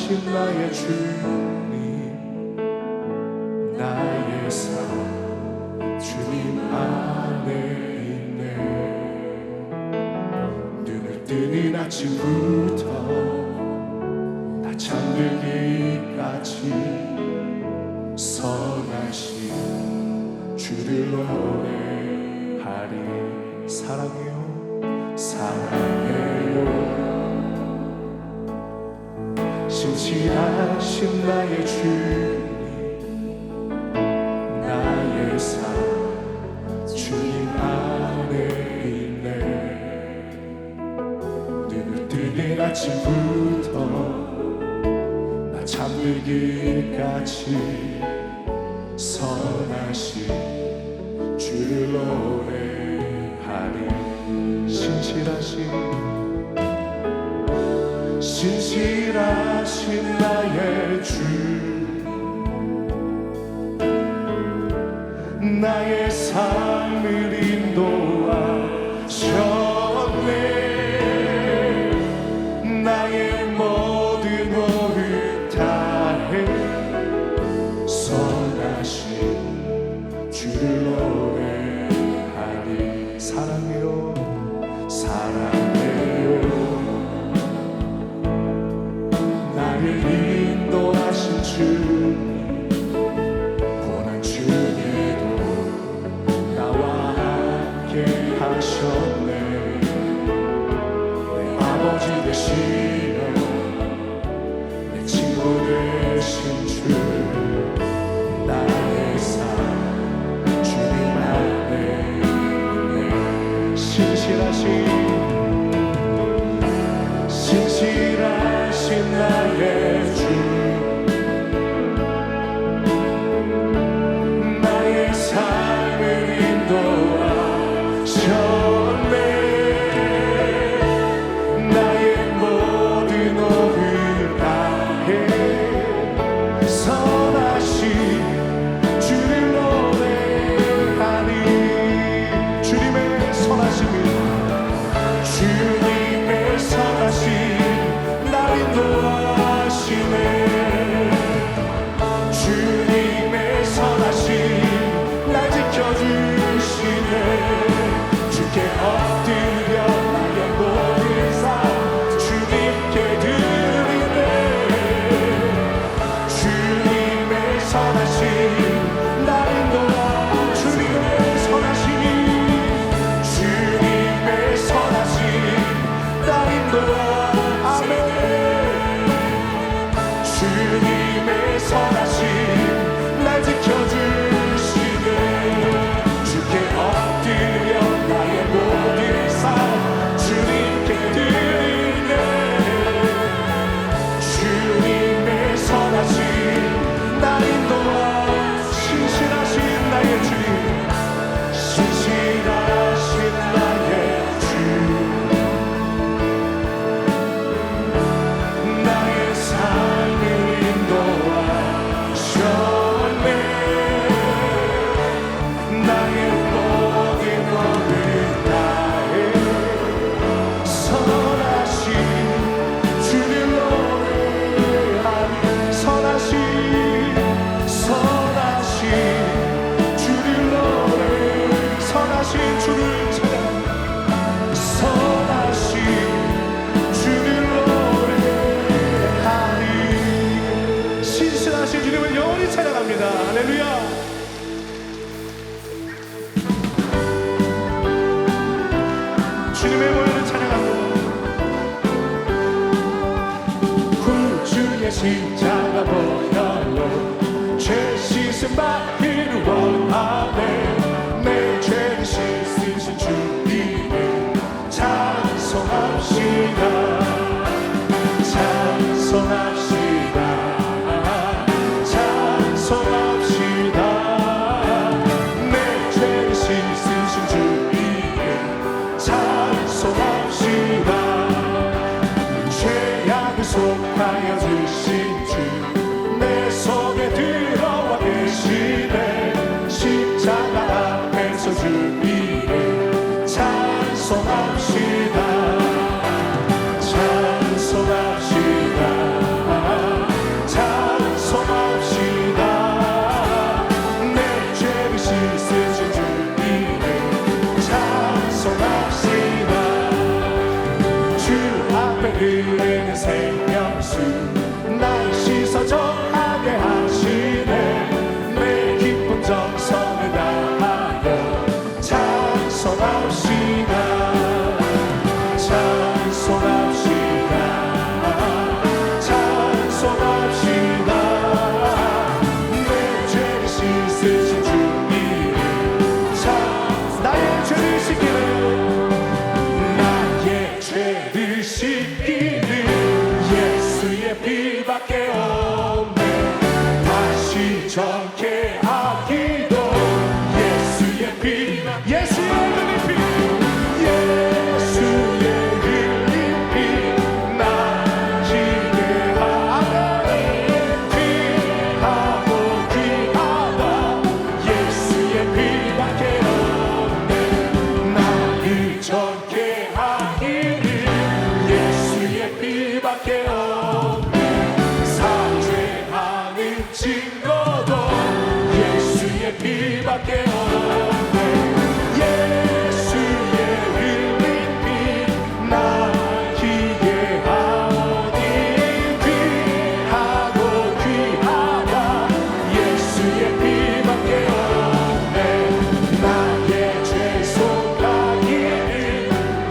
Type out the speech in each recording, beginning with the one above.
신실하신 나의 주님, 나의 삶 주님 안에 있네. 눈을 뜨는 아침부터 나 잠들기까지 선하신 주를 노래하리. 사랑해요, 사랑해요. 신실하신 나의 주님, 나의 삶 주님 안에 있네. 눈을 뜨는 아침부터 나 잠들기까지 선하신 주를 노래하리. 신실하신 나의 주, 나의 삶을 인도하셨네. 나의 모든 오를 다해 선하신 주를 노래하리. 사랑해요, 사랑해요. 나를 인도하신 주님, 고난 중에도 나와 함께 하셨네. 내 아버지 되시며 내 친구 되신 주, 나의 삶 주님 안에 있네. 신실하신 나의 주, 나의 삶을 인도하셨네. 나의 모든 오를 다해 선하신 주를 노래하니. 주님의 선하심이, 주님의 선하심 인도하시네. 주님의 선하심 날 지켜주시네. 주께 엎드려 나의 모든 삶 주님께 드리네. 주님의 선하심 날 인도하. 주님의 선하심이, 주님의 선하심 날 인도하. 주님의 선하심 날 지켜주시네. 주께 엎드려 나의 모든 삶 주님께 드리네. 주님의 선하심 날 인도하. 신실하신 나의 주님, 신실하신 나의 주, 나의 삶을 인도하셨네. 나의 모든 것을 다해 선하신 주를 노래하니. 선하신 주를 노래, 선하신 주를 찾아, 선하신 주를 노래하니. 신실하신 주님을 영원히 찬양합니다. 할렐루야. 주님의 모여를 찬양합니다. 구주의 십자가 보혈로 죄 씻음 받기를 원하네. 내 죄를 씻으신 주님을 찬송합시다. 찬송합시다. 찬송합시다. 내 죄를 씻으신 주님을 찬송합시다. 죄악을 속하여 주신 주, 찬송합시다 찬송합시다 찬송합시다 내 죄를 씻으신 주님 나의 죄를 씻기는 나의 죄를 씻기는 예수의 피밖에 없네 다시 정케 하기도 예수의 피 예수의 흘린 피 예수의 흘린 피 나에게 하니 귀하고 귀하다 예수의 피밖에 없네 나를 정케 하기를 예수의 피밖에 없네 사죄하는 증거도 예수의 피밖에 없네 예수의 흘린 피 나에게 하니 귀하고 귀하다 예수의 피밖에 없네 나의 죄 속하기는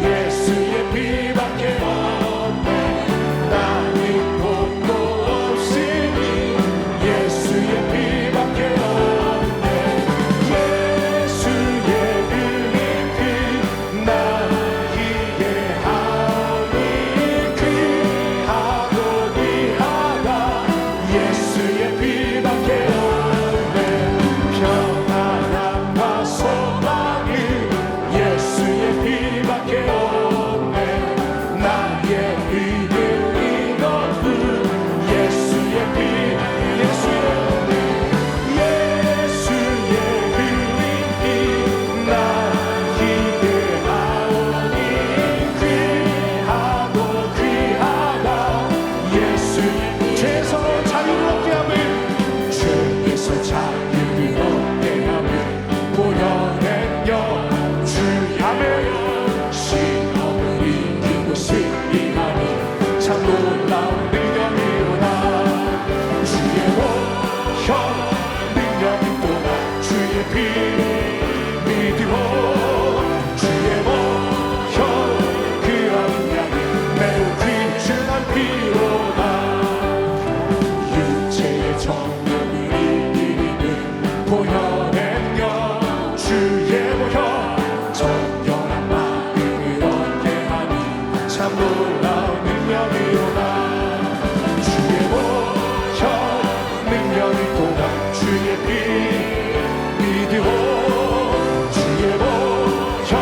예수의 피밖에 없네 나는 곳도 없으니 예수의 피밖에 없네 예수의 흘린 피 나에게 하니 귀하고 귀하다 예수의 피밖에 없네 평안함과 소망은 예수의 피밖에 없네 나의 의는 이것뿐 예수의 피 예수의 흘린 피 나에게 하오니 귀하고 귀하다 예수의 죄에서 자유를 얻게 하며 죄에서 자유를 얻게 하며 보혈의 영 주야매 시험을 이기고 승리하니 참 놀라운 능력이로다 주의 보혈 능력이 또다 주의 피 믿으오 주의 보혈 그 언약이 매우 귀중한 피로다 육체의 정욕을 이기는 보혈의 영 주의 보혈 정결한 마음을 얻게 하니 참 놀라운 능력이로다 주의 보혈 능력이 또다 주의 피 믿으오 주의 보혈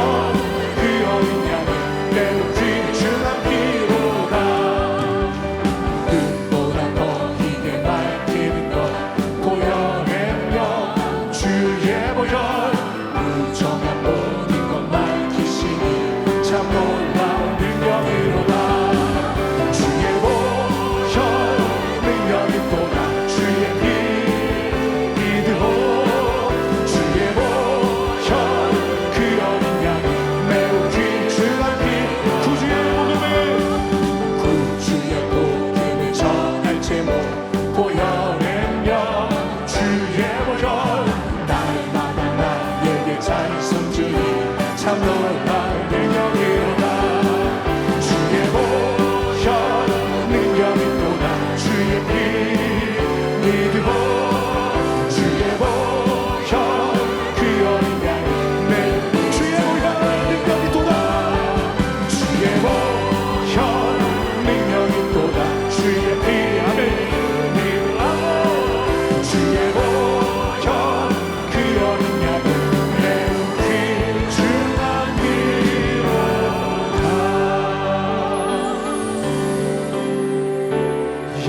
그 언약이 매우 귀중한 피로다 눈보다 더 희게 밝히는 것 보혈의 영 주의 보혈 무정한 모든 것 밝히시니 참 놀라운 능력이로다 주의 보혈 능력이 또다 주의 피 믿으오 주의 보혈 그 어린 양이 매우 귀중한 피 구주의 복음을 전할 제목 보혈의 영 주의 보혈 날마다 나에게 찬송 주니 참 놀라운 능력이로다 주의 보혈 능력이 또다 주의 피 믿으오 주의 보혈 그 어린 양이 매우 주의 보혈 능력이 또다 주의 보혈 능력이 또다 주의 피 아멘 믿으라고 주의 보혈 그 어린 양이 매우 귀중한 피로다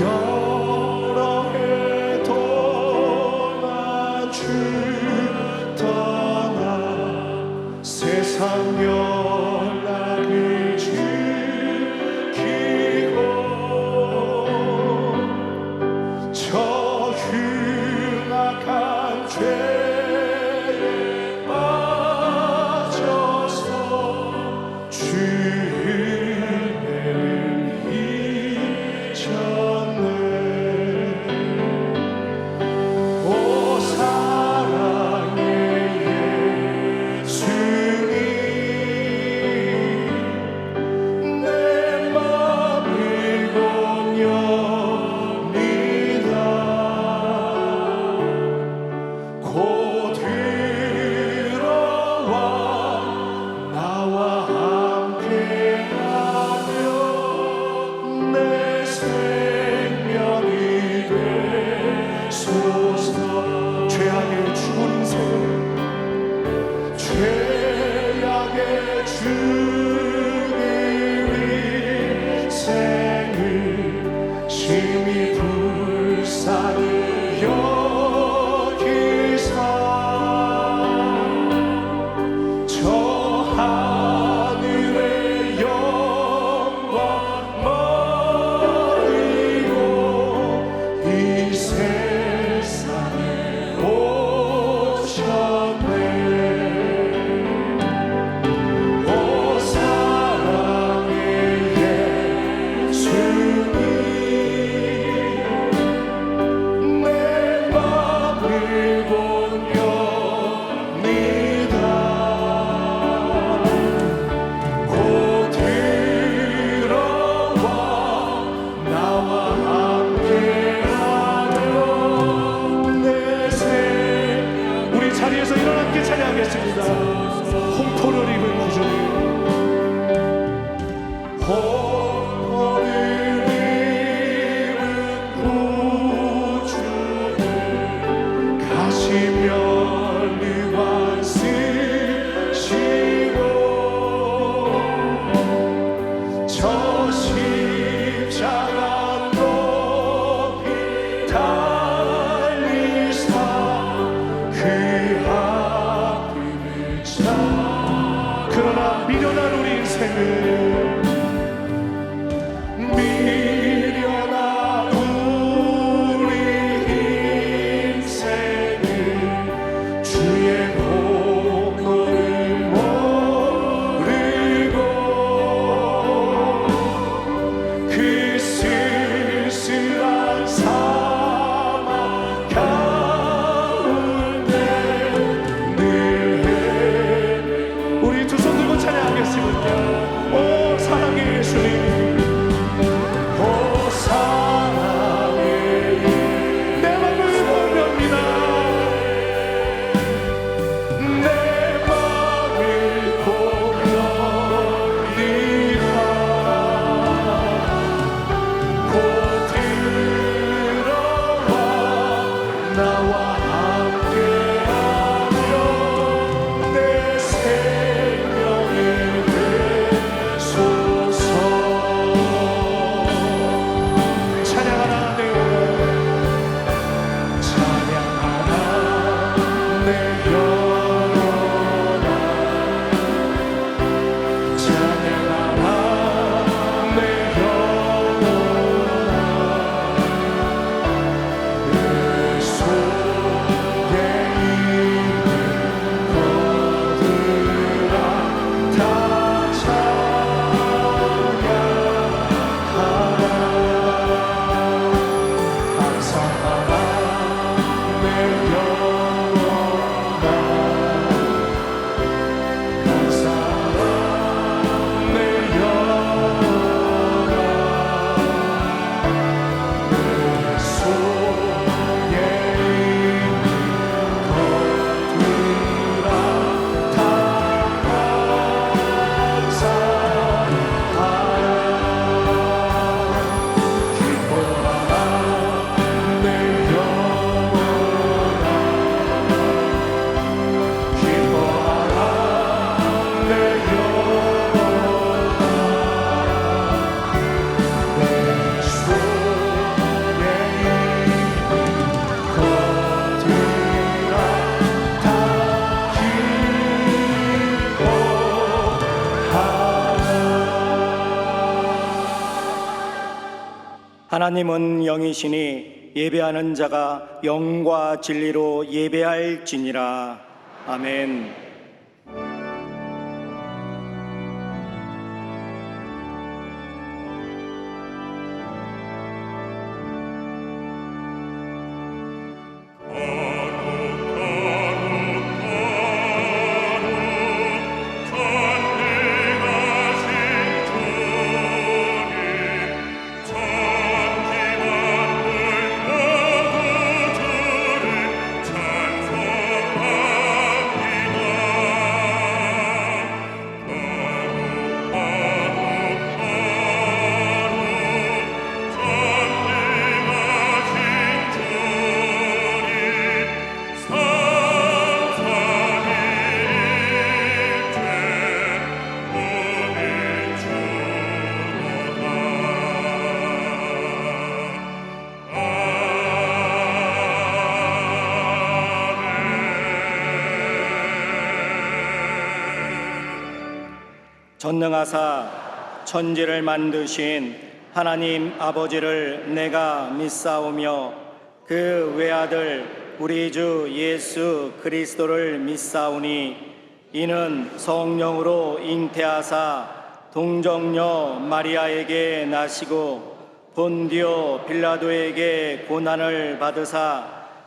여러 해 동안 주 떠나 세상 연락을 지키고 저 흉악한 죄에 빠져서 주님을 잊었네 오 사랑의 예수님 주의 생을 심히 불쌍히 여기사 저 하늘의 영광 버리고 이 세상에 오셨네. 오 사랑의 예수님, 내 맘을 공경합니다. 곧 들어와 나와 함께하며 내 생명. 우리 자리에서 일어나 함께 찬양하겠습니다. 홍포를 입은 구주님, 홍포를 입은 구주님, 가시며 류관 쓰시고 저 십자가 높이 달리사 그 아픔을 자. 그러나 미련한 우리 인생을, 미련한 우리 인생을 주의 공로를 모르고 그 쓸쓸한 사막 가운데 늘 우리 두 손 들고 찬양하겠습니다. 오 사랑의 예수님, 오 사랑의 내 맘을 공경합니다. 내 맘을 공경합니다. 곧 들어와 나와 함께하며 내 생명이 되소서. 찬양하라 내 영혼, 찬양하라 내 영혼아, 찬양하라 내 영혼아. 예수의 이름 거두라 다 찬양하라. 감사하라 내 영혼아, 감사하라 내 영혼아. 예수의 이름 거두라 다 감사하라. 기뻐하라 내 영혼아, 기뻐하라 내 영혼아. 예수의 이름 거두라 다 기뻐하라. 하나님은 영이시니 예배하는 자가 영과 진리로 예배할지니라. 아멘. 찬송합니다. 전능하사 천지를 만드신 하나님 아버지를 내가 믿사오며 그 외아들 우리 주 예수 그리스도를 믿사오니 이는 성령으로 잉태하사 동정녀 마리아에게 나시고 본디오 빌라도에게 고난을 받으사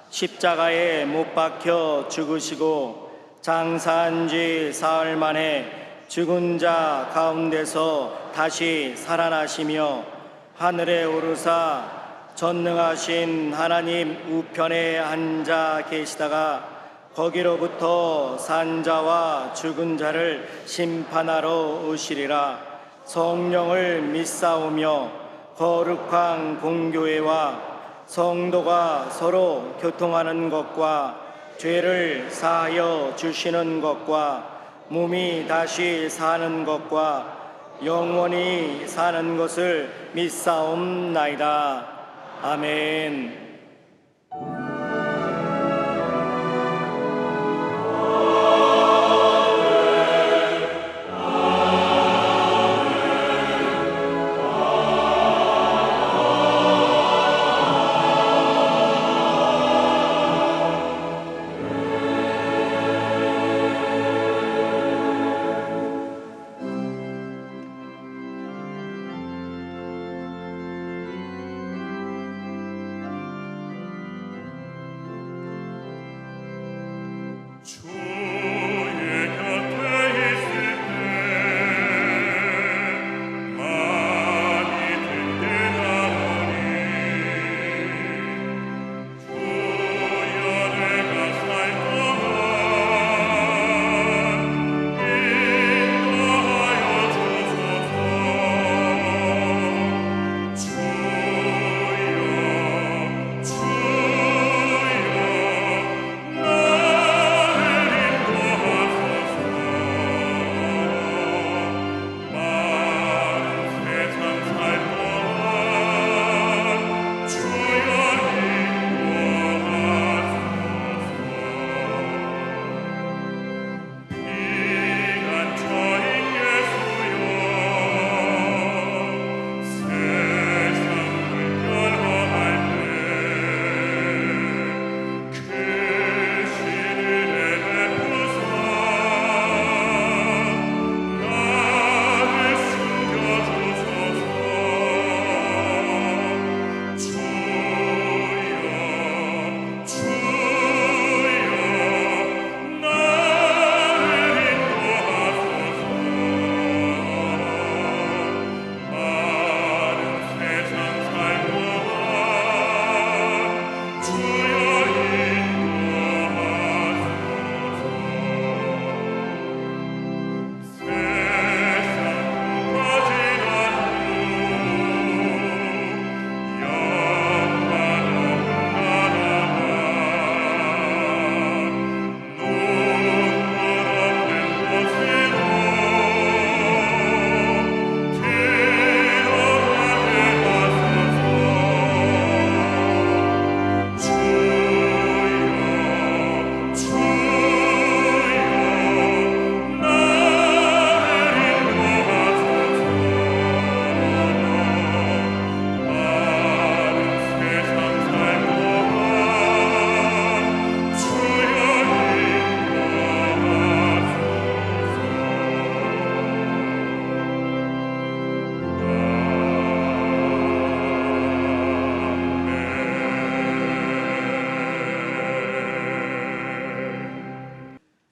십자가에 못 박혀 죽으시고 장사한 지 사흘 만에 죽은 자 가운데서 다시 살아나시며 하늘에 오르사 전능하신 하나님 우편에 앉아 계시다가 거기로부터 산 자와 죽은 자를 심판하러 오시리라. 성령을 믿사오며 거룩한 공교회와 성도가 서로 교통하는 것과 죄를 사하여 주시는 것과 몸이 다시 사는 것과 영원히 사는 것을 믿사옵나이다. 아멘.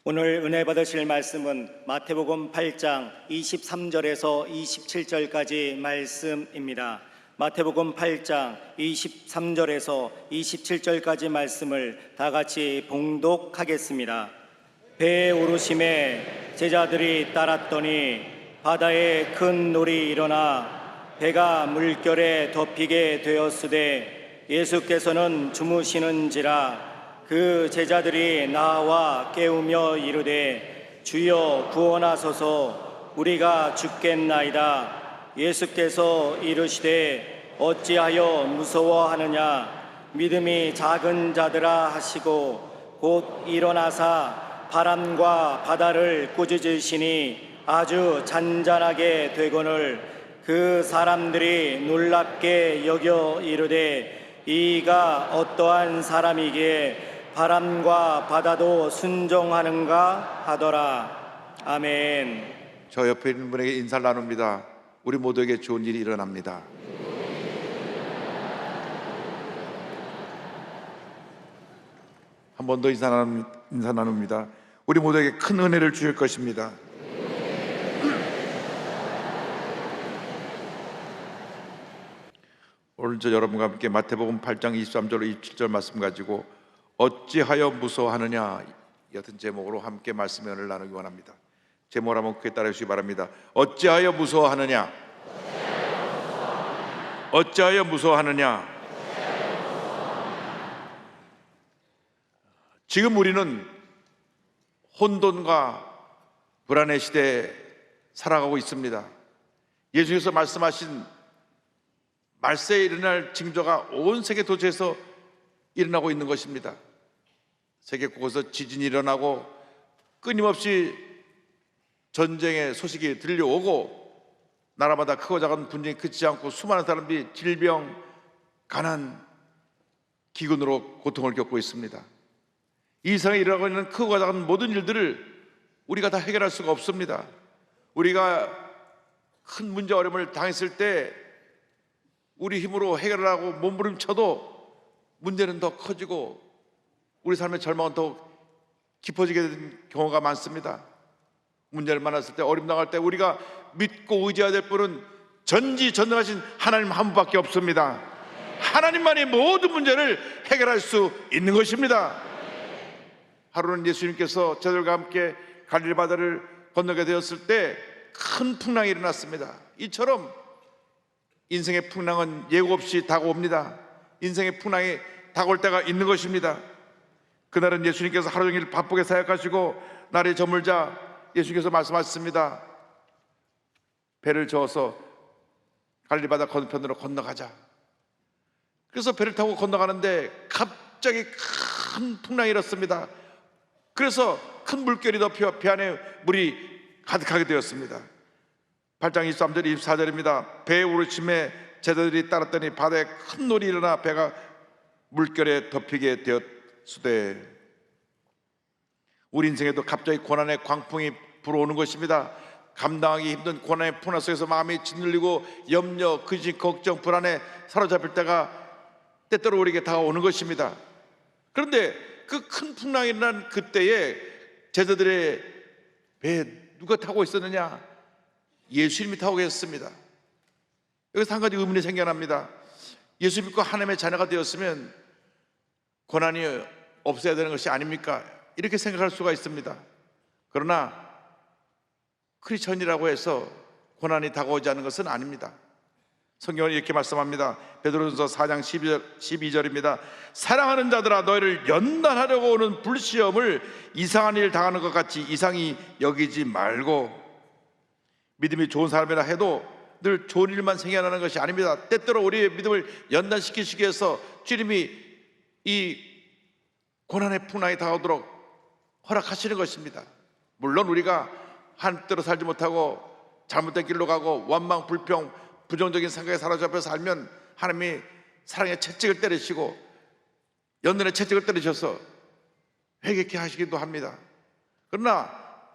오늘 은혜 받으실 말씀은 마태복음 8장 23절에서 27절까지 말씀입니다. 마태복음 8장 23절에서 27절까지 말씀을 다 같이 봉독하겠습니다. 배에 오르심에 제자들이 따랐더니 바다에 큰 놀이 일어나 배가 물결에 덮이게 되었으되 예수께서는 주무시는지라. 그 제자들이 나와 깨우며 이르되 주여 구원하소서 우리가 죽겠나이다. 예수께서 이르시되 어찌하여 무서워하느냐 믿음이 작은 자들아 하시고 곧 일어나사 바람과 바다를 꾸짖으시니 아주 잔잔하게 되거늘 그 사람들이 놀랍게 여겨 이르되 이가 어떠한 사람이기에 바람과 바다도 순종하는가 하더라. 아멘. 저 옆에 있는 분에게 인사를 나눕니다. 우리 모두에게 좋은 일이 일어납니다. 한 번 더 인사 나눕니다. 우리 모두에게 큰 은혜를 주실 것입니다. 오늘 저 여러분과 함께 마태복음 8장 23절 27절 말씀 가지고 어찌하여 무서워하느냐 같은 제목으로 함께 말씀을 나누기 원합니다. 제목을 한번 크게 따라해 주시기 바랍니다. 어찌하여 무서워하느냐? 어찌하여 무서워하느냐? 지금 우리는 혼돈과 불안의 시대에 살아가고 있습니다. 예수께서 말씀하신 말세에 일어날 징조가 온 세계 도처에서 일어나고 있는 것입니다. 세계 곳곳에서 지진이 일어나고 끊임없이 전쟁의 소식이 들려오고 나라마다 크고 작은 분쟁이 그치지 않고 수많은 사람들이 질병, 가난, 기근으로 고통을 겪고 있습니다. 이 세상에 일어나고 있는 크고 작은 모든 일들을 우리가 다 해결할 수가 없습니다. 우리가 큰 문제 어려움을 당했을 때 우리 힘으로 해결하고 몸부림쳐도 문제는 더 커지고 우리 삶의 절망은 더 깊어지게 되는 경우가 많습니다. 문제를 만났을 때 어려움 당할 때 우리가 믿고 의지해야 될 분은 전지전능하신 하나님 한 분밖에 없습니다. 하나님만이 모든 문제를 해결할 수 있는 것입니다. 하루는 예수님께서 저들과 함께 갈릴리 바다를 건너게 되었을 때 큰 풍랑이 일어났습니다. 이처럼 인생의 풍랑은 예고 없이 다가옵니다. 인생의 풍랑이 다가올 때가 있는 것입니다. 그날은 예수님께서 하루 종일 바쁘게 사역하시고 날이 저물자 예수님께서 말씀하셨습니다. 배를 저어서 갈릴리 바다 건너편으로 건너가자. 그래서 배를 타고 건너가는데 갑자기 큰 풍랑이 일었습니다. 그래서 큰 물결이 덮여 배 안에 물이 가득하게 되었습니다. 8장 23절 24절입니다. 배에 오르침에 제자들이 따랐더니 바다에 큰 놀이 일어나 배가 물결에 덮이게 되었으되 우리 인생에도 갑자기 고난의 광풍이 불어오는 것입니다. 감당하기 힘든 고난의 풍랑 속에서 마음이 짓눌리고 염려, 근심, 걱정, 불안에 사로잡힐 때가 때때로 우리에게 다가오는 것입니다. 그런데 그 큰 풍랑이 일어난 그때에 제자들의 배에 누가 타고 있었느냐? 예수님이 타고 계셨습니다. 여기서 한 가지 의문이 생겨납니다. 예수 믿고 하나님의 자녀가 되었으면 고난이 없어야 되는 것이 아닙니까? 이렇게 생각할 수가 있습니다. 그러나 크리스천이라고 해서 고난이 다가오지 않는 것은 아닙니다. 성경은 이렇게 말씀합니다. 베드로전서 4장 12절입니다. 사랑하는 자들아 너희를 연단하려고 오는 불시험을 이상한 일 당하는 것 같이 이상히 여기지 말고 믿음이 좋은 사람이라 해도 늘 좋은 일만 생겨나는 것이 아닙니다. 때때로 우리의 믿음을 연단시키시기 위해서 주님이 이 고난의 풍랑이 다가오도록 허락하시는 것입니다. 물론 우리가 한때로 살지 못하고 잘못된 길로 가고 원망, 불평, 부정적인 생각에 사로잡혀 살면 하나님이 사랑의 채찍을 때리시고 연단의 채찍을 때리셔서 회개케 하시기도 합니다. 그러나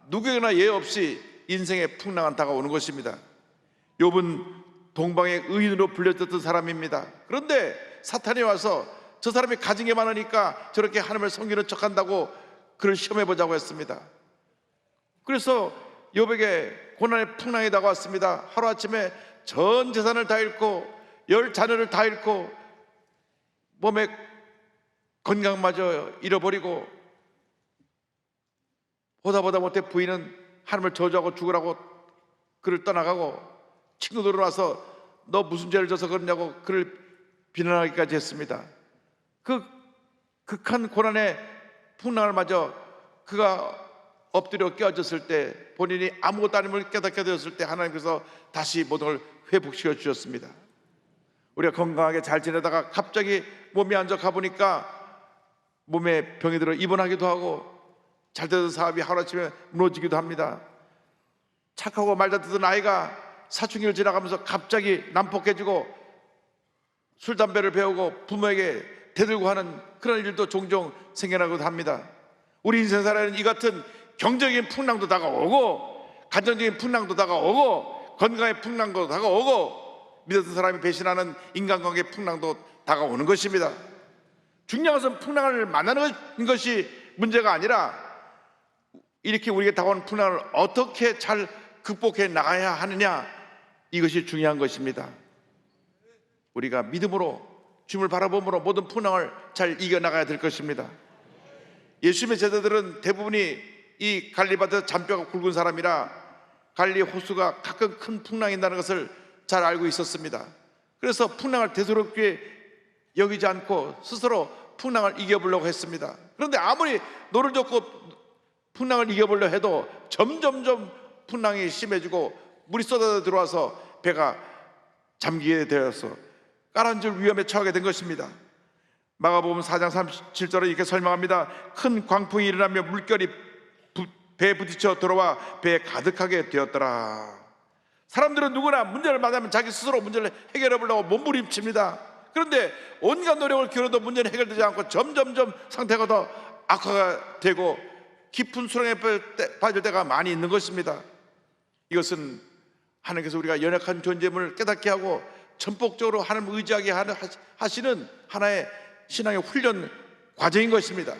누구에게나 예외 없이 인생의 풍랑은 다가오는 것입니다. 욥은 동방의 의인으로 불렸던 사람입니다. 그런데 사탄이 와서 저 사람이 가진 게 많으니까 저렇게 하나님을 섬기는 척한다고 그를 시험해보자고 했습니다. 그래서 욥에게 고난의 풍랑이 다가왔습니다. 하루아침에 전 재산을 다 잃고 10 자녀를 다 잃고 몸의 건강마저 잃어버리고 보다 못해 부인은 하나님을 저주하고 죽으라고 그를 떠나가고 친구들은 와서 너 무슨 죄를 져서 그러냐고 그를 비난하기까지 했습니다. 그 극한 고난의 풍랑을 맞아 그가 엎드려 깨어졌을 때 본인이 아무것도 아님을 깨닫게 되었을 때 하나님께서 다시 모든 걸 회복시켜 주셨습니다. 우리가 건강하게 잘 지내다가 갑자기 몸이 안 좋아 보니까 몸에 병이 들어 입원하기도 하고 잘 되던 사업이 하루아침에 무너지기도 합니다. 착하고 말잘 듣던 아이가 사춘기를 지나가면서 갑자기 난폭해지고 술, 담배를 배우고 부모에게 대들고 하는 그런 일도 종종 생겨나기도 합니다. 우리 인생살에는 이 같은 경제적인 풍랑도 다가오고, 가정적인 풍랑도 다가오고, 건강의 풍랑도 다가오고, 믿었던 사람이 배신하는 인간관계의 풍랑도 다가오는 것입니다. 중요한 것은 풍랑을 만나는 것이 문제가 아니라, 이렇게 우리에게 다가오는 풍랑을 어떻게 잘 극복해 나가야 하느냐, 이것이 중요한 것입니다. 우리가 믿음으로 주님을 바라봄으로 모든 풍랑을 잘 이겨나가야 될 것입니다. 예수님의 제자들은 대부분이 이 갈릴리바다 잔뼈가 굵은 사람이라 갈릴리 호수가 가끔 큰 풍랑이 난다는 것을 잘 알고 있었습니다. 그래서 풍랑을 대수롭게 여기지 않고 스스로 풍랑을 이겨보려고 했습니다. 그런데 아무리 노를 젓고 풍랑을 이겨보려 해도 점점점 풍랑이 심해지고 물이 쏟아져 들어와서 배가 잠기게 되어서 가라앉을 위험에 처하게 된 것입니다. 마가복음 4장 37절에 이렇게 설명합니다. 큰 광풍이 일어나며 물결이 배에 부딪혀 들어와 배에 가득하게 되었더라. 사람들은 누구나 문제를 만나면 자기 스스로 문제를 해결해 보려고 몸부림칩니다. 그런데 온갖 노력을 기울여도 문제는 해결되지 않고 점점점 상태가 더 악화가 되고 깊은 수렁에 빠질 때가 많이 있는 것입니다. 이것은 하나님께서 우리가 연약한 존재임을 깨닫게 하고 전폭적으로 하나님을 의지하게 하시는 하나의 신앙의 훈련 과정인 것입니다.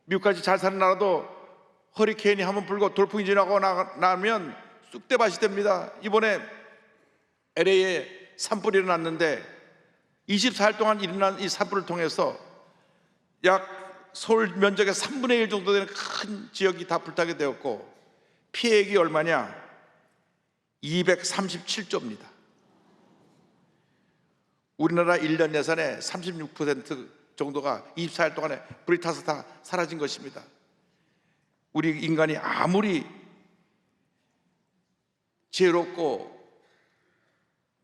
미국까지 잘 사는 나라도 허리케인이 한번 불고 돌풍이 지나고 나면 쑥대밭이 됩니다. 이번에 LA에 산불이 일어났는데 24일 동안 일어난 이 산불을 통해서 약 서울 면적의 3분의 1 정도 되는 큰 지역이 다 불타게 되었고, 피해액이 얼마냐? 237조입니다. 우리나라 1년 예산의 36% 정도가 24일 동안에 불이 타서 다 사라진 것입니다. 우리 인간이 아무리 지혜롭고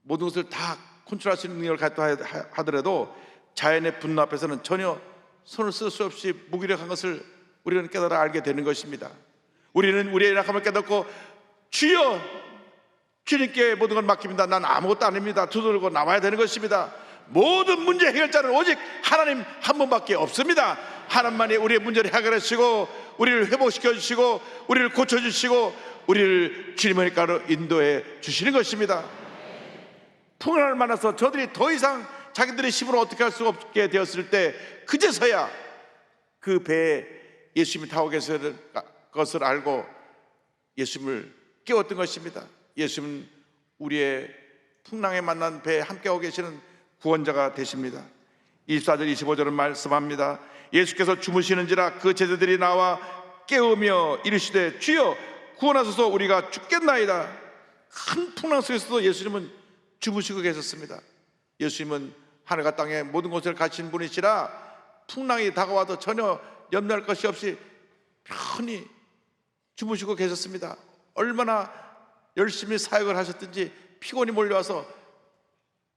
모든 것을 다 컨트롤할 수 있는 능력을 갖다 하더라도 자연의 분노 앞에서는 전혀 손을 쓸 수 없이 무기력한 것을 우리는 깨달아 알게 되는 것입니다. 우리는 우리의 연약함을 깨닫고 주여, 주님께 모든 걸 맡깁니다. 난 아무것도 아닙니다. 두 손 들고 나와야 되는 것입니다. 모든 문제 해결자는 오직 하나님 한 분밖에 없습니다. 하나님만이 우리의 문제를 해결해 주시고 우리를 회복시켜 주시고 우리를 고쳐 주시고 우리를 주님의 가로 인도해 주시는 것입니다. 풍랑을 만나서 저들이 더 이상 자기들의 힘으로 어떻게 할 수 없게 되었을 때 그제서야 그 배에 예수님이 타고 계시는 것을 알고 예수님을 깨웠던 것입니다. 예수님은 우리의 풍랑에 만난 배에 함께하고 계시는 구원자가 되십니다. 24절 25절은 말씀합니다. 예수께서 주무시는지라 그 제자들이 나와 깨우며 이르시되 주여 구원하소서 우리가 죽겠나이다. 큰 풍랑 속에서도 예수님은 주무시고 계셨습니다. 예수님은 하늘과 땅의 모든 것을 가진 분이시라 풍랑이 다가와도 전혀 염려할 것이 없이 편히 주무시고 계셨습니다. 얼마나 열심히 사역을 하셨든지 피곤이 몰려와서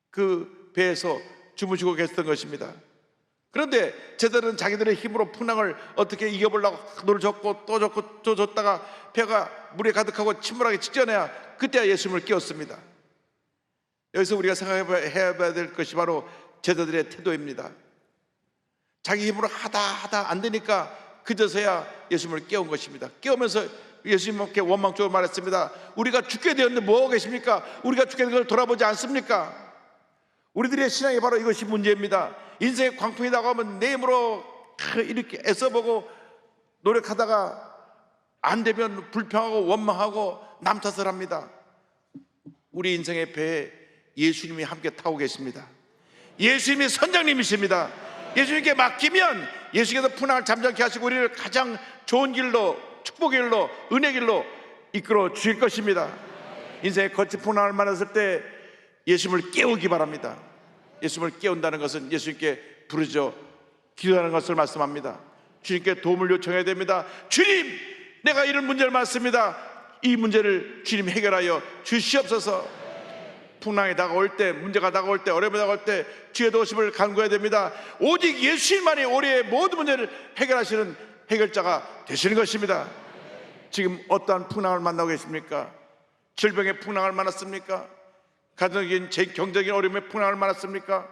그 배에서 주무시고 계셨던 것입니다. 그런데 제자들은 자기들의 힘으로 풍랑을 어떻게 이겨보려고 노를 젓고 또 젓고 또 젓다가 배가 물에 가득하고 침몰하기 직전에야 그때야 예수님을 깨웠습니다. 여기서 우리가 생각해봐야 될 것이 바로 제자들의 태도입니다. 자기 힘으로 하다 안 되니까 그제서야 예수님을 깨운 것입니다. 깨우면서 예수님께 원망적으로 말했습니다. 우리가 죽게 되었는데 뭐하고 계십니까? 우리가 죽게 된 걸 돌아보지 않습니까? 우리들의 신앙이 바로 이것이 문제입니다. 인생의 광풍이 다가오면 내 힘으로 이렇게 애써보고 노력하다가 안 되면 불평하고 원망하고 남 탓을 합니다. 우리 인생의 배에 예수님이 함께 타고 계십니다. 예수님이 선장님이십니다. 예수님께 맡기면 예수님께서 풍랑을 잠잠케 하시고 우리를 가장 좋은 길로, 축복의 길로, 은혜의 길로 이끌어 주실 것입니다. 인생의 거친 풍랑을 만났을 때 예수님을 깨우기 바랍니다. 예수님을 깨운다는 것은 예수님께 부르짖어 기도하는 것을 말씀합니다. 주님께 도움을 요청해야 됩니다. 주님, 내가 이런 문제를 많습니다. 이 문제를 주님 해결하여 주시옵소서. 풍랑이 다가올 때, 문제가 다가올 때, 어려움이 다가올 때 주의 도우심을 간구해야 됩니다. 오직 예수님만이 우리의 모든 문제를 해결하시는 해결자가 되시는 것입니다. 지금 어떠한 풍랑을 만나고 계십니까? 질병의 풍랑을 만났습니까? 가정적인 경제적인 어려움의 풍랑을 만났습니까?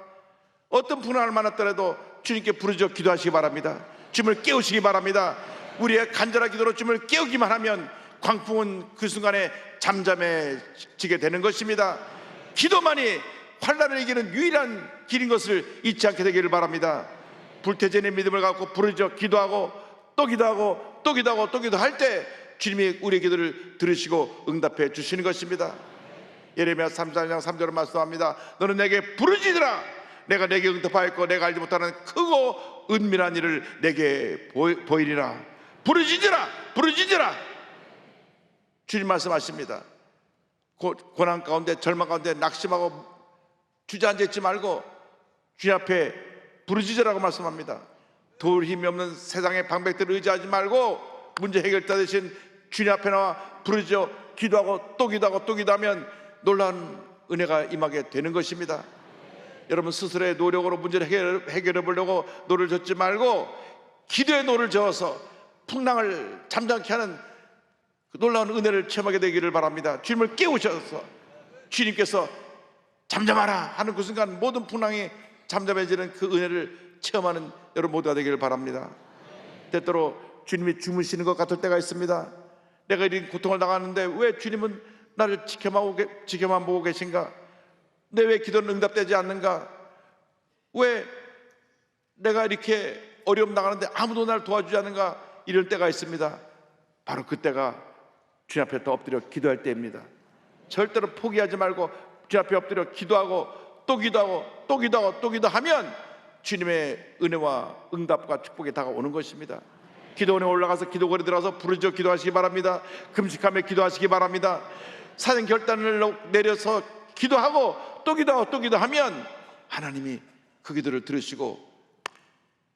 어떤 풍랑을 만났더라도 주님께 부르짖어 기도하시기 바랍니다. 주님을 깨우시기 바랍니다. 우리의 간절한 기도로 주님을 깨우기만 하면 광풍은 그 순간에 잠잠해지게 되는 것입니다. 기도만이 환난을 이기는 유일한 길인 것을 잊지 않게 되기를 바랍니다. 불태전의 믿음을 갖고 부르짖어 기도하고 또 기도하고 또 기도하고 또 기도할 때 주님이 우리의 기도를 들으시고 응답해 주시는 것입니다. 예레미야 34장 3절을 말씀합니다. 너는 내게 부르짖으라. 내가 내게 응답하였고 내가 알지 못하는 크고 은밀한 일을 내게 보이리라. 부르짖으라, 부르짖으라. 주님 말씀하십니다. 고난 가운데, 절망 가운데 낙심하고 주저앉아 있지 말고 주님 앞에 부르짖으라고 말씀합니다. 도울 힘이 없는 세상의 방백들을 의지하지 말고 문제 해결자 되신 주님 앞에 나와 부르짖어 기도하고 또 기도하고 또 기도하면 놀라운 은혜가 임하게 되는 것입니다. 여러분 스스로의 노력으로 문제를 해결해 보려고 노를 젓지 말고 기도의 노를 저어서 풍랑을 잠잠케 하는 그 놀라운 은혜를 체험하게 되기를 바랍니다. 주님을 깨우셔서 주님께서 잠잠하라 하는 그 순간 모든 풍랑이 잠잠해지는 그 은혜를 체험하는 여러분 모두가 되기를 바랍니다. 때때로 주님이 주무시는 것 같을 때가 있습니다. 내가 이런 고통을 당하는데 왜 주님은 나를 지켜만 보고 계신가? 내 왜 기도는 응답되지 않는가? 왜 내가 이렇게 어려움 당하는데 아무도 나를 도와주지 않는가? 이럴 때가 있습니다. 바로 그때가 주님 앞에 더 엎드려 기도할 때입니다. 절대로 포기하지 말고 주님 앞에 엎드려 기도하고 또 기도하고 또 기도하고 또 기도하면 주님의 은혜와 응답과 축복이 다가오는 것입니다. 기도원에 올라가서 기도거리 들어가서 부르짖어 기도하시기 바랍니다. 금식하며 기도하시기 바랍니다. 사정 결단을 내려서 기도하고 또 기도하고 또 기도하면 하나님이 그 기도를 들으시고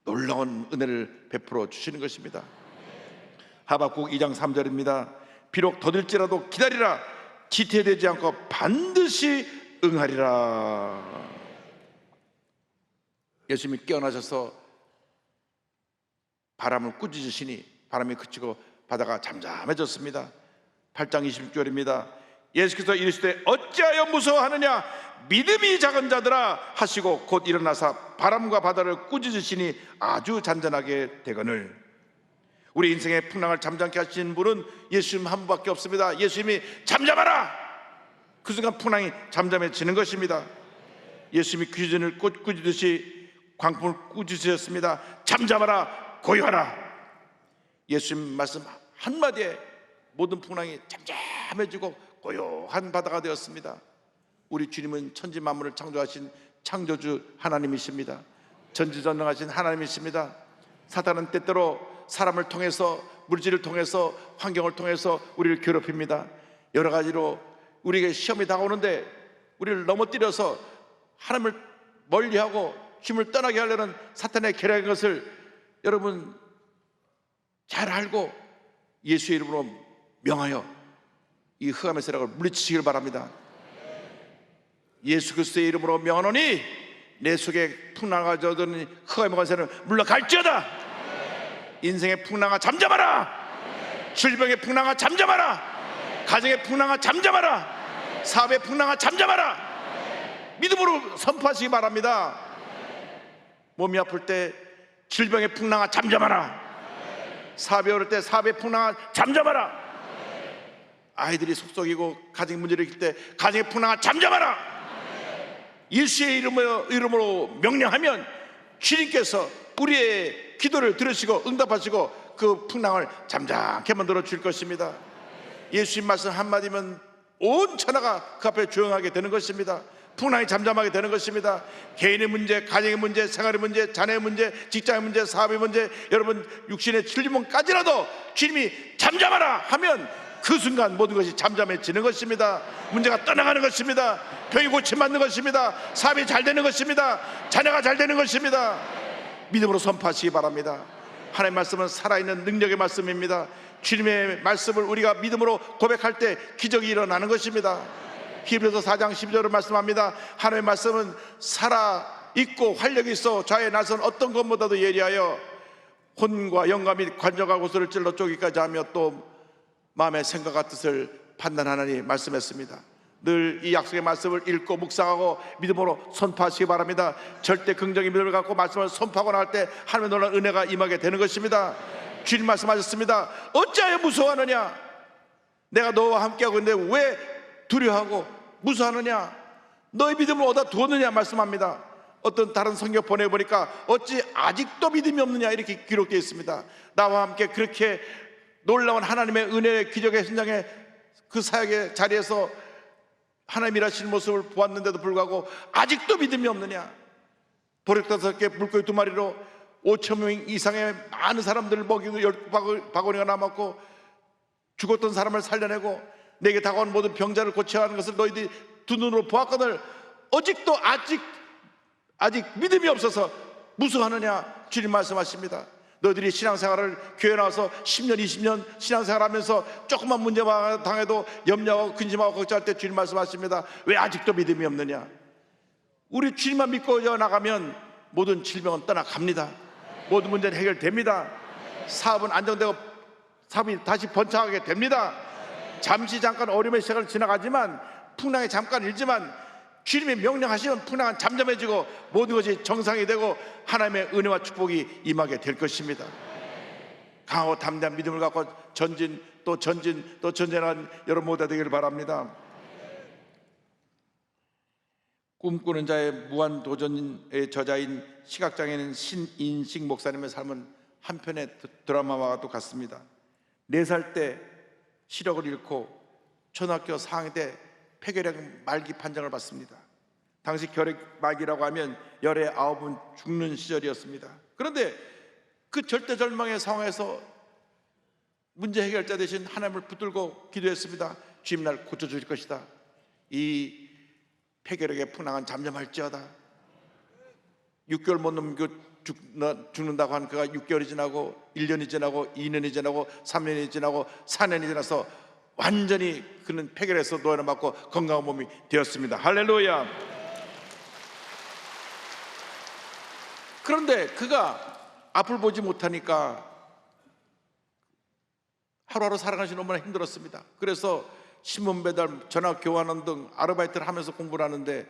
놀라운 은혜를 베풀어 주시는 것입니다. 하박국 2장 3절입니다. 비록 더딜지라도 기다리라. 지체되지 않고 반드시 응하리라. 예수님이 깨어나셔서 바람을 꾸짖으시니 바람이 그치고 바다가 잠잠해졌습니다. 8장 26절입니다. 예수께서 이르시되 어찌하여 무서워하느냐 믿음이 작은 자들아 하시고 곧 일어나사 바람과 바다를 꾸짖으시니 아주 잔잔하게 되거늘. 우리 인생의 풍랑을 잠잠케 하시는 분은 예수님 한 분밖에 없습니다. 예수님이 잠잠하라. 그 순간 풍랑이 잠잠해지는 것입니다. 예수님이 귀신을 꾸짖듯이 광풍을 꾸짖으셨습니다. 잠잠하라, 고요하라. 예수님 말씀 한마디에 모든 풍랑이 잠잠해지고 고요한 바다가 되었습니다. 우리 주님은 천지 만물을 창조하신 창조주 하나님이십니다. 전지전능하신 하나님이십니다. 사탄은 때때로 사람을 통해서, 물질을 통해서, 환경을 통해서 우리를 괴롭힙니다. 여러 가지로 우리에게 시험이 다가오는데 우리를 넘어뜨려서 하나님을 멀리하고 주님을 떠나게 하려는 사탄의 계략인 것을 여러분 잘 알고 예수의 이름으로 명하여 이 흑암의 세력을 물리치시길 바랍니다. 예수 그리스도의 이름으로 명하노니 내 속에 풍랑아 젖은 흑암의 권세는 물러갈지어다. 인생의 풍랑아 잠잠하라. 질병의 풍랑아 잠잠하라. 가정의 풍랑아 잠잠하라. 사업의 풍랑아 잠잠하라. 믿음으로 선포하시기 바랍니다. 몸이 아플 때 질병의 풍랑아 잠잠하라. 사업이 어려울 때 사업의 풍랑아 잠잠하라. 아이들이 속썩이고 가정 문제를 일으킬 때 가정의 풍랑아 잠잠하라. 예수의 이름으로 명령하면 주님께서 우리의 기도를 들으시고 응답하시고 그 풍랑을 잠잠케 만들어 줄 것입니다. 예수님 말씀 한마디면 온 천하가 그 앞에 조용하게 되는 것입니다. 풍랑이 잠잠하게 되는 것입니다. 개인의 문제, 가정의 문제, 생활의 문제, 자녀의 문제, 직장의 문제, 사업의 문제, 여러분 육신의 질문까지라도 주님이 잠잠하라 하면 그 순간 모든 것이 잠잠해지는 것입니다. 문제가 떠나가는 것입니다. 병이 고침받는 것입니다. 사업이 잘 되는 것입니다. 자녀가 잘 되는 것입니다. 믿음으로 선포하시기 바랍니다. 하나님의 말씀은 살아있는 능력의 말씀입니다. 주님의 말씀을 우리가 믿음으로 고백할 때 기적이 일어나는 것입니다. 히브리서 4장 12절을 말씀합니다. 하나님의 말씀은 살아있고 활력이 있어 좌에 나선 어떤 것보다도 예리하여 혼과 영과 및 관절과 고소를 찔러 쪼기까지 하며 또 마음의 생각과 뜻을 판단하나니 말씀했습니다. 늘 이 약속의 말씀을 읽고 묵상하고 믿음으로 선포하시기 바랍니다. 절대 긍정의 믿음을 갖고 말씀을 선포하고 나갈 때 하나님의 놀라운 은혜가 임하게 되는 것입니다. 주님 말씀하셨습니다. 어찌하여 무서워하느냐? 내가 너와 함께하고 있는데 왜 두려워하고 무서워하느냐? 너의 믿음을 어디다 두었느냐 말씀합니다. 어떤 다른 성경 보내보니까 어찌 아직도 믿음이 없느냐 이렇게 기록되어 있습니다. 나와 함께 그렇게 놀라운 하나님의 은혜의 기적의 현장에 그 사역의 자리에서 하나님 일하시는 모습을 보았는데도 불구하고 아직도 믿음이 없느냐? 보리 5개 물고기 2마리로 5천 명 이상의 많은 사람들을 먹이고 10바구니가 남았고 죽었던 사람을 살려내고 내게 다가온 모든 병자를 고쳐야 하는 것을 너희들이 두 눈으로 보았거늘 아직도 아직 믿음이 없어서 무서워하느냐? 주님 말씀하십니다. 너희들이 신앙생활을 교회 나와서 10년 20년 신앙생활하면서 조금만 문제 당해도 염려하고 근심하고 걱정할 때 주님 말씀하십니다. 왜 아직도 믿음이 없느냐? 우리 주님만 믿고 나가면 모든 질병은 떠나갑니다. 모든 문제는 해결됩니다. 사업은 안정되고 사업이 다시 번창하게 됩니다. 잠시 잠깐 어려움의 시간을 지나가지만 풍랑이 잠깐 일지만 주님이 명령하시면 풍랑은 잠잠해지고 모든 것이 정상이 되고 하나님의 은혜와 축복이 임하게 될 것입니다. 강하고 담대한 믿음을 갖고 전진 또 전진하는 여러분 모두 되기를 바랍니다. 꿈꾸는 자의 무한도전의 저자인 시각장애인 신인식 목사님의 삶은 한편의 드라마와 같습니다. 4살 때 시력을 잃고 초등학교 4학년 때 폐결핵 말기 판정을 받습니다. 당시 결핵 말기라고 하면 열의 9은 죽는 시절이었습니다. 그런데 그 절대절망의 상황에서 문제 해결자 대신 하나님을 붙들고 기도했습니다. 주님 날 고쳐주실 것이다. 이 폐결핵의 풍랑은 잠잠할지어다. 6개월 못 넘기고 죽는다고 한 그가 6개월이 지나고 1년이 지나고 2년이 지나고 3년이 지나고 4년이 지나서 완전히 그는 폐결해서 노예를 받고 건강한 몸이 되었습니다. 할렐루야. 그런데 그가 앞을 보지 못하니까 하루하루 살아가시는 너무나 힘들었습니다. 그래서 신문 배달, 전화 교환원 등 아르바이트를 하면서 공부를 하는데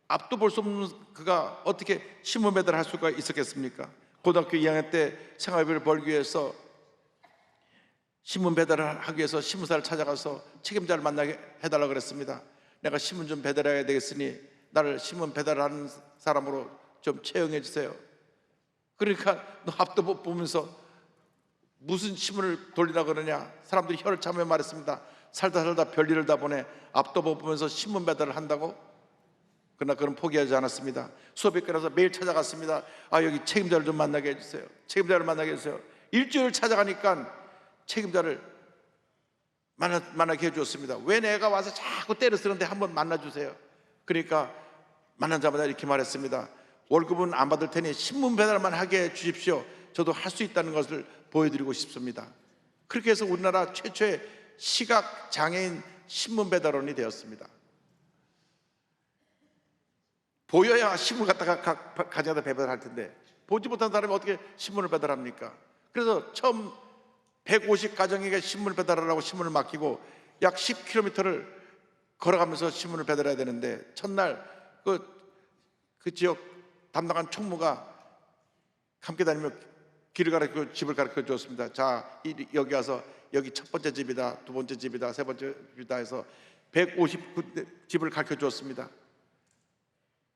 앞도 볼 수 없는 그가 어떻게 신문 배달을 할 수가 있었겠습니까? 고등학교 2학년 때 생활비를 벌기 위해서 신문 배달을 하기 위해서 신문사를 찾아가서 책임자를 만나게 해달라고 그랬습니다. 내가 신문 좀 배달해야 되겠으니 나를 신문 배달하는 사람으로 좀 채용해 주세요. 그러니까 너 앞도 보면서 무슨 신문을 돌리라 그러냐? 사람들이 혀를 차며 말했습니다. 살다 별일을 다 보내 앞도 보면서 신문 배달을 한다고? 그러나 그는 포기하지 않았습니다. 수업이 끝나서 매일 찾아갔습니다. 여기 책임자를 좀 만나게 해주세요. 책임자를 만나게 해주세요. 일주일 찾아가니까 책임자를 만나게 해주었습니다. 왜 내가 와서 자꾸 때려 쓰는데 한번 만나주세요. 그러니까 만나자마자 이렇게 말했습니다. 월급은 안 받을 테니 신문 배달만 하게 해주십시오. 저도 할 수 있다는 것을 보여드리고 싶습니다. 그렇게 해서 우리나라 최초의 시각장애인 신문 배달원이 되었습니다. 보여야 신문 갖다가 가져다 배달할 텐데 보지 못한 사람이 어떻게 신문을 배달합니까? 그래서 처음 150가정에게 신문을 배달하라고 신문을 맡기고 약 10km를 걸어가면서 신문을 배달해야 되는데 첫날 그 지역 담당한 총무가 함께 다니며 길을 가르치고 집을 가르쳐 주었습니다. 자, 여기 와서 여기 첫 번째 집이다, 두 번째 집이다, 세 번째 집이다 해서 150집을 가르쳐 주었습니다.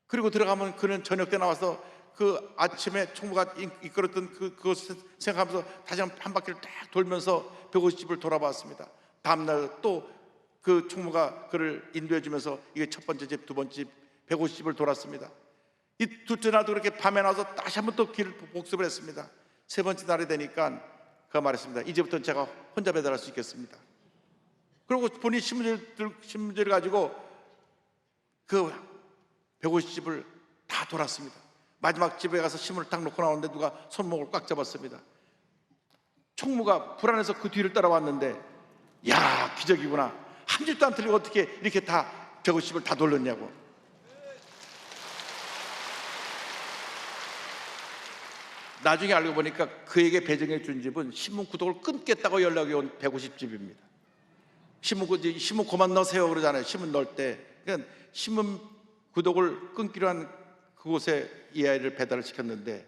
그리고 들어가면 그는 저녁 때 나와서 그 아침에 총무가 이끌었던 그것을 생각하면서 다시 한 바퀴를 딱 돌면서 150집을 돌아봤습니다. 다음날 또 그 총무가 그를 인도해 주면서 이게 첫 번째 집, 두 번째 집, 150집을 돌았습니다. 이 둘째 날도 그렇게 밤에 나와서 다시 한번 또 길을 복습을 했습니다. 세 번째 날이 되니까 그가 말했습니다. 이제부터는 제가 혼자 배달할 수 있겠습니다. 그리고 본인이 신문지를 가지고 그 150집을 다 돌았습니다. 마지막 집에 가서 신문을 딱 놓고 나오는데 누가 손목을 꽉 잡았습니다. 총무가 불안해서 그 뒤를 따라왔는데 야, 기적이구나. 한 집도 안 틀리고 어떻게 이렇게 다 150집을 다 돌렸냐고. 나중에 알고 보니까 그에게 배정해 준 집은 신문 구독을 끊겠다고 연락이 온 150집입니다. 신문 그만 넣으세요 그러잖아요. 신문 넣을 때. 그러니까 신문 구독을 끊기로 한 그곳에 이 아이를 배달을 시켰는데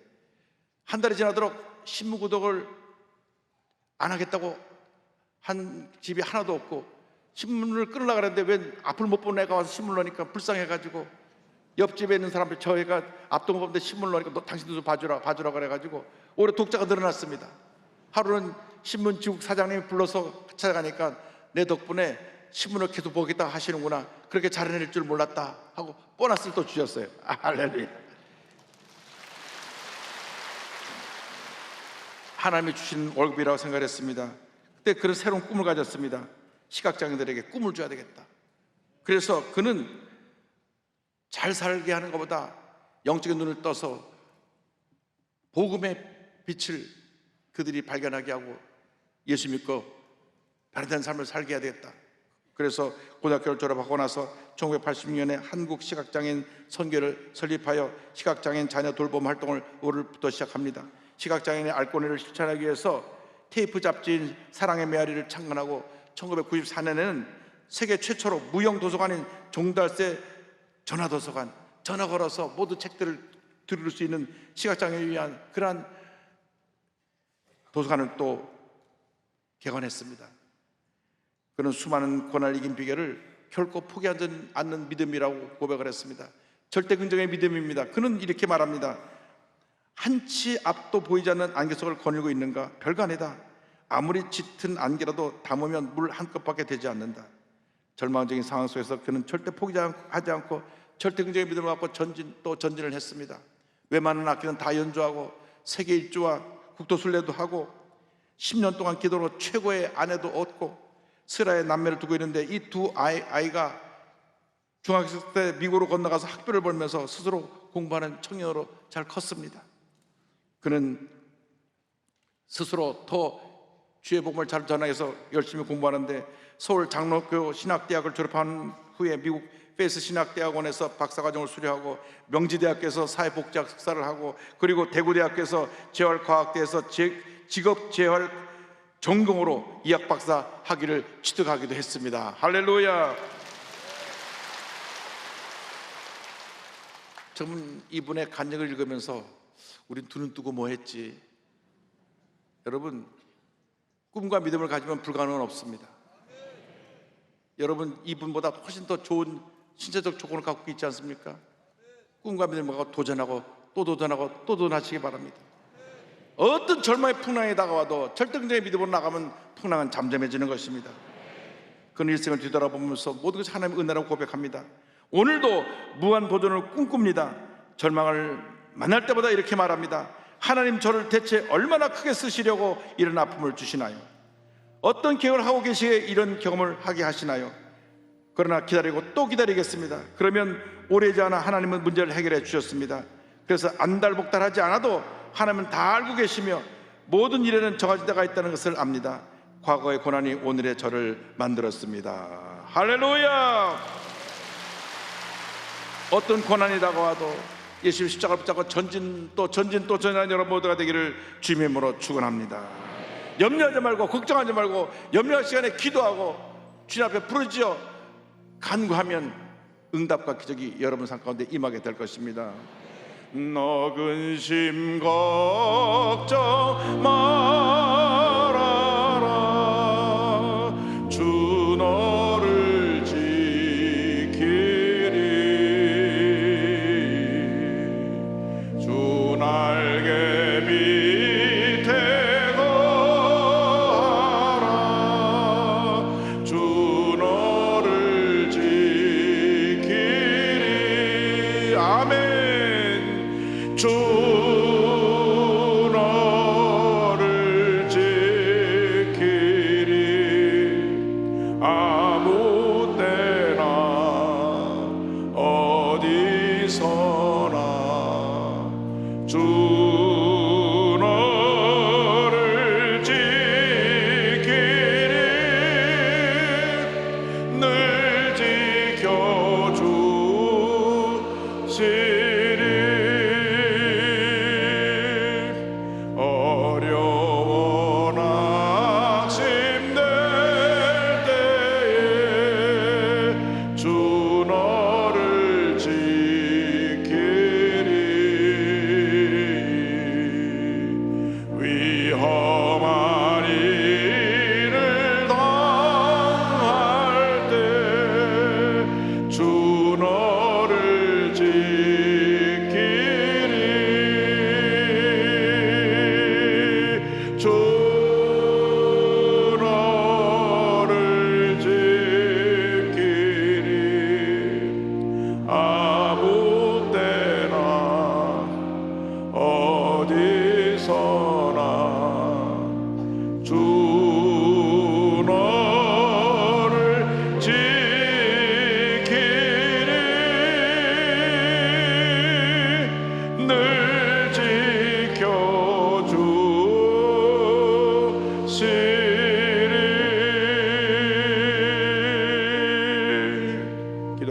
한 달이 지나도록 신문 구독을 안 하겠다고 한 집이 하나도 없고 신문을 끊으려고 그랬는데 웬 앞을 못 보는 애가 와서 신문을 넣으니까 불쌍해가지고 옆집에 있는 사람들 저 애가 앞도 못 보는데 신문을 넣으니까 너 당신도 좀 봐주라 그래가지고 올해 독자가 늘어났습니다. 하루는 신문지국 사장님이 불러서 찾아가니까 내 덕분에 신문을 계속 보겠다 하시는구나, 그렇게 잘해낼 줄 몰랐다 하고 보너스를 또 주셨어요. 할렐루야. 하나님이 주신 월급이라고 생각했습니다. 그때 그런 새로운 꿈을 가졌습니다. 시각장애인들에게 꿈을 줘야 되겠다. 그래서 그는 잘 살게 하는 것보다 영적인 눈을 떠서 복음의 빛을 그들이 발견하게 하고 예수 믿고 변화된 삶을 살게 해야 되겠다. 그래서 고등학교를 졸업하고 나서 1986년에 한국 시각장애인 선교를 설립하여 시각장애인 자녀 돌봄 활동을 올해부터 시작합니다. 시각장애인의 알권리를 실천하기 위해서 테이프 잡지인 사랑의 메아리를 창간하고 1994년에는 세계 최초로 무형 도서관인 종달새 전화도서관, 전화 걸어서 모두 책들을 들을 수 있는 시각장애인을 위한 그러한 도서관을 또 개관했습니다. 그는 수많은 고난을 이긴 비결을 결코 포기하지 않는 믿음이라고 고백을 했습니다. 절대 긍정의 믿음입니다. 그는 이렇게 말합니다. 한치 앞도 보이지 않는 안개 속을 거닐고 있는가? 별거 아니다. 아무리 짙은 안개라도 담으면 물 한 컵밖에 되지 않는다. 절망적인 상황 속에서 그는 절대 포기하지 않고 절대 긍정의 믿음을 갖고 전진을 했습니다. 웬만한 악기는 다 연주하고 세계 일주와 국도순례도 하고 10년 동안 기도로 최고의 아내도 얻고 스라의 남매를 두고 있는데 이 두 아이가 중학생 때 미국으로 건너가서 학비를 벌면서 스스로 공부하는 청년으로 잘 컸습니다. 그는 스스로 더 주의 복음을 잘 전하해서 열심히 공부하는데 서울 장로교 신학대학을 졸업한 후에 미국 페이스 신학대학원에서 박사과정을 수료하고 명지대학교에서 사회복지학 석사를 하고 그리고 대구대학교에서 재활과학대에서 직업재활 전공으로 의학박사 학위를 취득하기도 했습니다. 할렐루야. 저는 이분의 간증을 읽으면서 우린 두 눈 뜨고 뭐 했지? 여러분, 꿈과 믿음을 가지면 불가능은 없습니다. 여러분, 이분보다 훨씬 더 좋은 신체적 조건을 갖고 있지 않습니까? 꿈과 믿음을 갖고 도전하고 또 도전하고 또 도전하시기 바랍니다. 어떤 절망의 풍랑이 다가와도 절대적인 믿음으로 나가면 풍랑은 잠잠해지는 것입니다. 그는 일생을 뒤돌아보면서 모든 것이 하나님의 은혜라고 고백합니다. 오늘도 무한 도전을 꿈꿉니다. 절망을 만날 때마다 이렇게 말합니다. 하나님, 저를 대체 얼마나 크게 쓰시려고 이런 아픔을 주시나요? 어떤 계획을 하고 계시기에 이런 경험을 하게 하시나요? 그러나 기다리고 또 기다리겠습니다. 그러면 오래지 않아 하나님은 문제를 해결해 주셨습니다. 그래서 안달복달하지 않아도 하나님은 다 알고 계시며 모든 일에는 정해진 때가 있다는 것을 압니다. 과거의 고난이 오늘의 저를 만들었습니다. 할렐루야. 어떤 고난이 다가와도 예수님 십자가를 붙잡고 전진 또 전진하는 여러분 모두가 되기를 주님의 이름으로 축원합니다. 염려하지 말고 걱정하지 말고 염려할 시간에 기도하고 주님 앞에 부르짖어 간구하면 응답과 기적이 여러분 삶 가운데 임하게 될 것입니다. 너 근심 걱정 말아라. 주 너를 지키리. 주 날개 밑에 거하라. 주 너를 지키리. 아멘. 주 너를 지키리.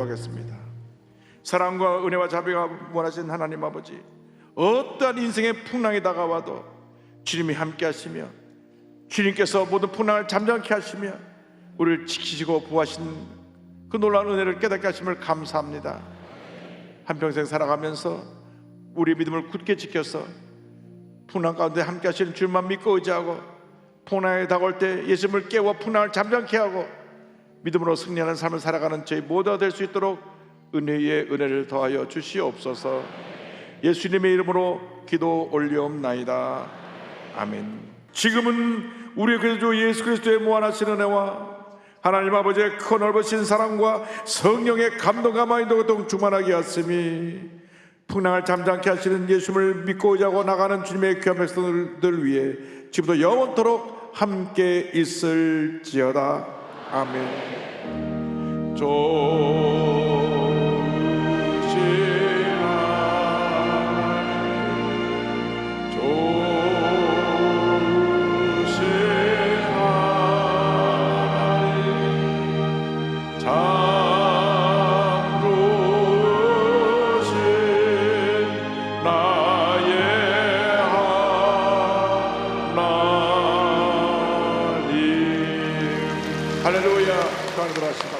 기도하겠습니다. 사랑과 은혜와 자비가 원하신 하나님 아버지, 어떠한 인생의 풍랑이 다가와도 주님이 함께 하시며 주님께서 모든 풍랑을 잠잠케 하시며 우리를 지키시고 보호하신 그 놀라운 은혜를 깨닫게 하심을 감사합니다. 한평생 살아가면서 우리의 믿음을 굳게 지켜서 풍랑 가운데 함께 하시는 주님만 믿고 의지하고 풍랑이 다가올 때 예수님을 깨워 풍랑을 잠잠케 하고 믿음으로 승리하는 삶을 살아가는 저희 모두가 될 수 있도록 은혜의 은혜를 더하여 주시옵소서. 예수님의 이름으로 기도 올리옵나이다. 아멘. 지금은 우리의 구주 예수 그리스도의 무한하신 은혜와 하나님 아버지의 큰 넓으신 사랑과 성령의 감동과 마인도 고통 충만하게 하심이 풍랑을 잠잠케 하시는 예수님을 믿고 의지하고 나가는 주님의 귀한 백성들 위해 지금도 영원토록 함께 있을지어다. 아멘. 할렐루야. 기도하시다.